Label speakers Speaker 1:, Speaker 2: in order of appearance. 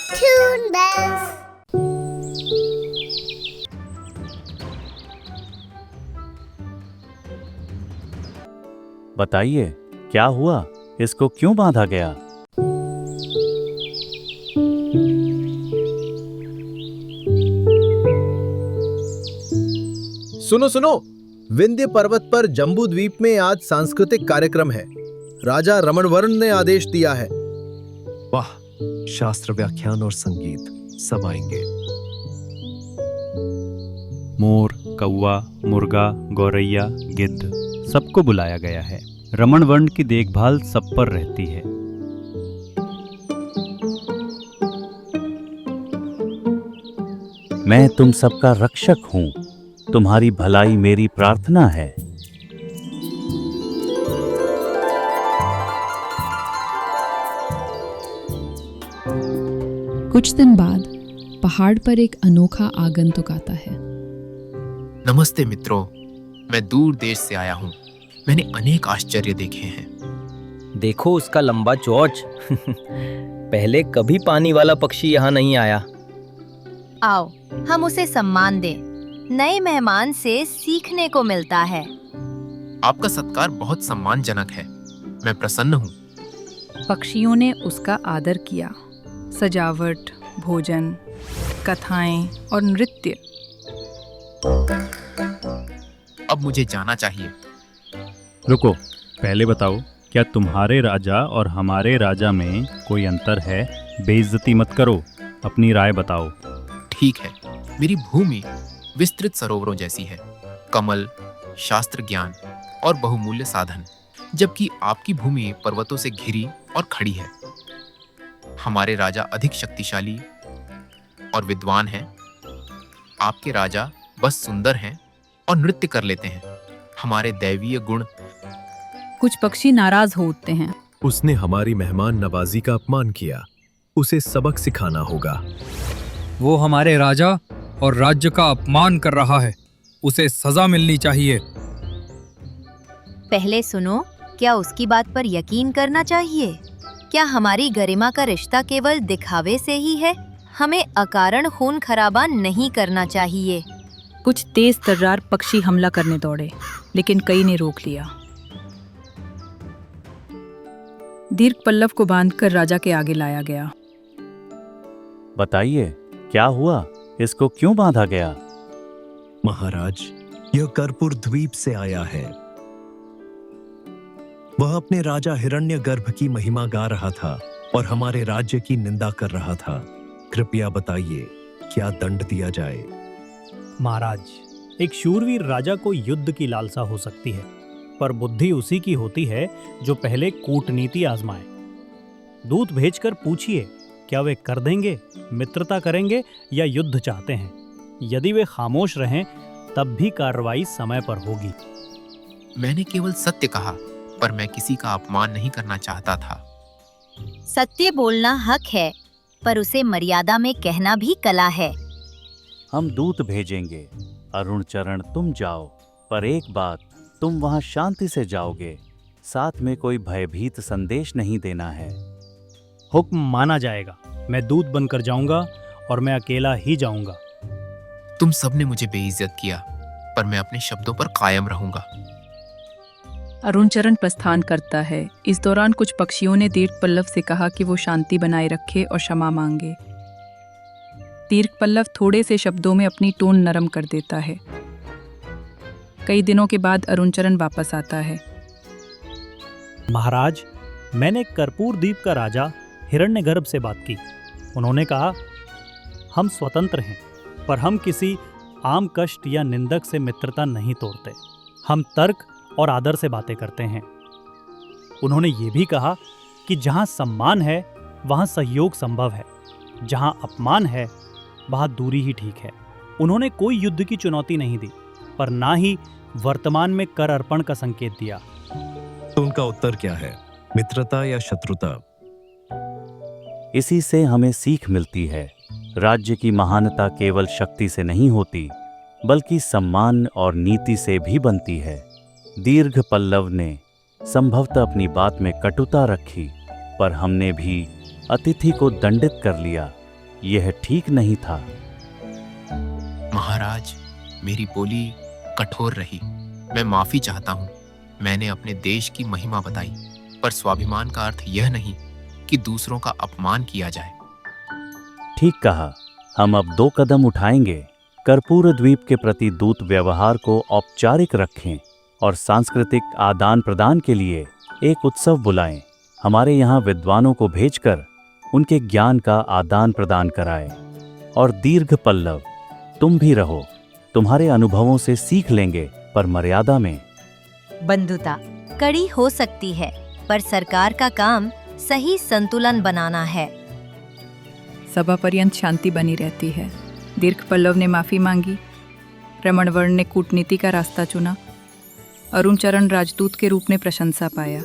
Speaker 1: Toon Bells.
Speaker 2: बताइए, क्या हुआ? इसको क्यों बांधा गया?
Speaker 3: सुनो सुनो, विंध्य पर्वत पर जम्बू द्वीप में आज सांस्कृतिक कार्यक्रम है। राजा रमणवर्ण ने आदेश दिया है।
Speaker 4: वाह, शास्त्र व्याख्यान और संगीत सब आएंगे।
Speaker 5: मोर, कौवा, मुर्गा, गौरैया, गिद्ध सबको बुलाया गया है। रमणवर्ण की देखभाल सब पर रहती है।
Speaker 2: मैं तुम सबका रक्षक हूँ। तुम्हारी भलाई मेरी प्रार्थना है।
Speaker 6: कुछ दिन बाद पहाड़ पर एक अनोखा आगंतुक आता है।
Speaker 7: नमस्ते मित्रों, मैं दूर देश से आया हूँ। मैंने अनेक आश्चर्य देखे हैं।
Speaker 8: देखो उसका लंबा चोंच। पहले कभी पानी वाला पक्षी यहाँ नहीं आया।
Speaker 9: आओ, हम उसे सम्मान दें। नए मेहमान से सीखने को मिलता है।
Speaker 7: आपका सत्कार बहुत सम्मानजनक है। मैं प्रसन्न हूँ।
Speaker 10: पक्षियों ने उसका आदर किया। सजावट, भोजन, कथाएं और नृत्य।
Speaker 7: अब मुझे जाना चाहिए।
Speaker 5: रुको, पहले बताओ, क्या तुम्हारे राजा और हमारे राजा में कोई अंतर है? बेइज्जती मत करो, अपनी राय बताओ।
Speaker 7: ठीक है, मेरी भूमि विस्तृत सरोवरों जैसी है। कमल, शास्त्र ज्ञान और बहुमूल्य साधन, जबकि आपकी भूमि पर्वतों से घिरी और खड़ी है। हमारे राजा अधिक शक्तिशाली और विद्वान हैं। आपके राजा बस सुंदर हैं और नृत्य कर लेते हैं। हमारे दैवीय गुण।
Speaker 10: कुछ पक्षी नाराज हो उठते हैं।
Speaker 4: उसने हमारी मेहमान नवाजी का अपमान किया। उसे सबक सिखाना होगा।
Speaker 11: वो हमारे राजा और राज्य का अपमान कर रहा है। उसे सजा मिलनी चाहिए।
Speaker 9: पहले सुनो, क्या उसकी बात पर यकीन करना चाहिए? क्या हमारी गरिमा का रिश्ता केवल दिखावे से ही है? हमें अकारण खून खराबा नहीं करना चाहिए।
Speaker 10: कुछ तेज तर्रार पक्षी हमला करने दौड़े, लेकिन कई ने रोक लिया। दीर्घ पल्लव को बांधकर राजा के आगे लाया गया।
Speaker 2: बताइए, क्या हुआ? इसको क्यों बांधा गया?
Speaker 4: महाराज, यह कर्पूर द्वीप से आया है। वह अपने राजा हिरण्यगर्भ की महिमा गा रहा था और हमारे राज्य की निंदा कर रहा था। कृपया बताइए, क्या दंड दिया जाए?
Speaker 12: महाराज, एक शूरवीर राजा को युद्ध की लालसा हो सकती है, पर बुद्धि उसी की होती है जो पहले कूटनीति आजमाए। दूत भेजकर पूछिए, क्या वे कर देंगे, मित्रता करेंगे या युद्ध चाहते हैं। यदि वे खामोश रहें, तब भी कार्रवाई समय पर होगी।
Speaker 7: मैंने केवल सत्य कहा, पर मैं किसी का अपमान नहीं करना चाहता था।
Speaker 9: सत्य बोलना हक है, पर उसे मर्यादा में कहना भी कला है।
Speaker 2: हम दूत भेजेंगे। अरुणचरण, तुम जाओ, पर एक बात, तुम वहां शांति से जाओगे। साथ में कोई भयभीत संदेश नहीं देना है।
Speaker 12: हुक्म माना जाएगा। मैं दूत बनकर जाऊंगा और मैं अकेला ही जाऊंगा।
Speaker 7: तुम सबने मुझे बेइज्जत किया, पर मैं अपने शब्दों पर कायम रहूंगा।
Speaker 10: अरुणचरण प्रस्थान करता है। इस दौरान कुछ पक्षियों ने दीर्घ पल्लव से कहा कि वो शांति बनाए रखे और क्षमा मांगे। दीर्घ पल्लव थोड़े से शब्दों में अपनी टोन नरम कर देता है। कई दिनों के बाद अरुणचरण वापस आता है।
Speaker 12: महाराज, मैंने कर्पूर द्वीप का राजा हिरण्यगर्भ से बात की। उन्होंने कहा, हम स्वतंत्र हैं, पर हम किसी आम कष्ट या निंदक से मित्रता नहीं तोड़ते। हम तर्क और आदर से बातें करते हैं। उन्होंने ये भी कहा कि जहाँ सम्मान है वहाँ सहयोग संभव है, जहाँ अपमान है वहाँ दूरी ही ठीक है। उन्होंने कोई युद्ध की चुनौती नहीं दी, पर ना ही वर्तमान में कर अर्पण का संकेत दिया।
Speaker 4: तो उनका उत्तर क्या है? मित्रता या शत्रुता?
Speaker 2: इसी से हमें सीख मिलती है। राज्य की महानता केवल शक्ति से नहीं होती, बल्कि सम्मान और नीति से भी बनती है। दीर्घ पल्लव ने संभवतः अपनी बात में कटुता रखी, पर हमने भी अतिथि को दंडित कर लिया। यह ठीक नहीं था।
Speaker 7: महाराज, मेरी बोली कठोर रही। मैं माफी चाहता हूँ। मैंने अपने देश की महिमा बताई, पर स्वाभिमान का अर्थ यह नहीं कि दूसरों का अपमान किया जाए।
Speaker 2: ठीक कहा। हम अब 2 कदम उठाएंगे। कर्पूर द्वीप के प्रति दूत व्यवहार को औपचारिक रखें और सांस्कृतिक आदान प्रदान के लिए एक उत्सव बुलाएं। हमारे यहाँ विद्वानों को भेजकर उनके ज्ञान का आदान प्रदान कराएं। और दीर्घ पल्लव, तुम भी रहो। तुम्हारे अनुभवों से सीख लेंगे, पर मर्यादा में।
Speaker 9: बंधुता कड़ी हो सकती है, पर सरकार का काम सही संतुलन बनाना है।
Speaker 10: सभा पर्यंत शांति बनी रहती है। दीर्घ पल्लव ने माफी मांगी। रमणवर्ण ने कूटनीति का रास्ता चुना। अरुण चरण राजदूत के रूप में प्रशंसा पाया।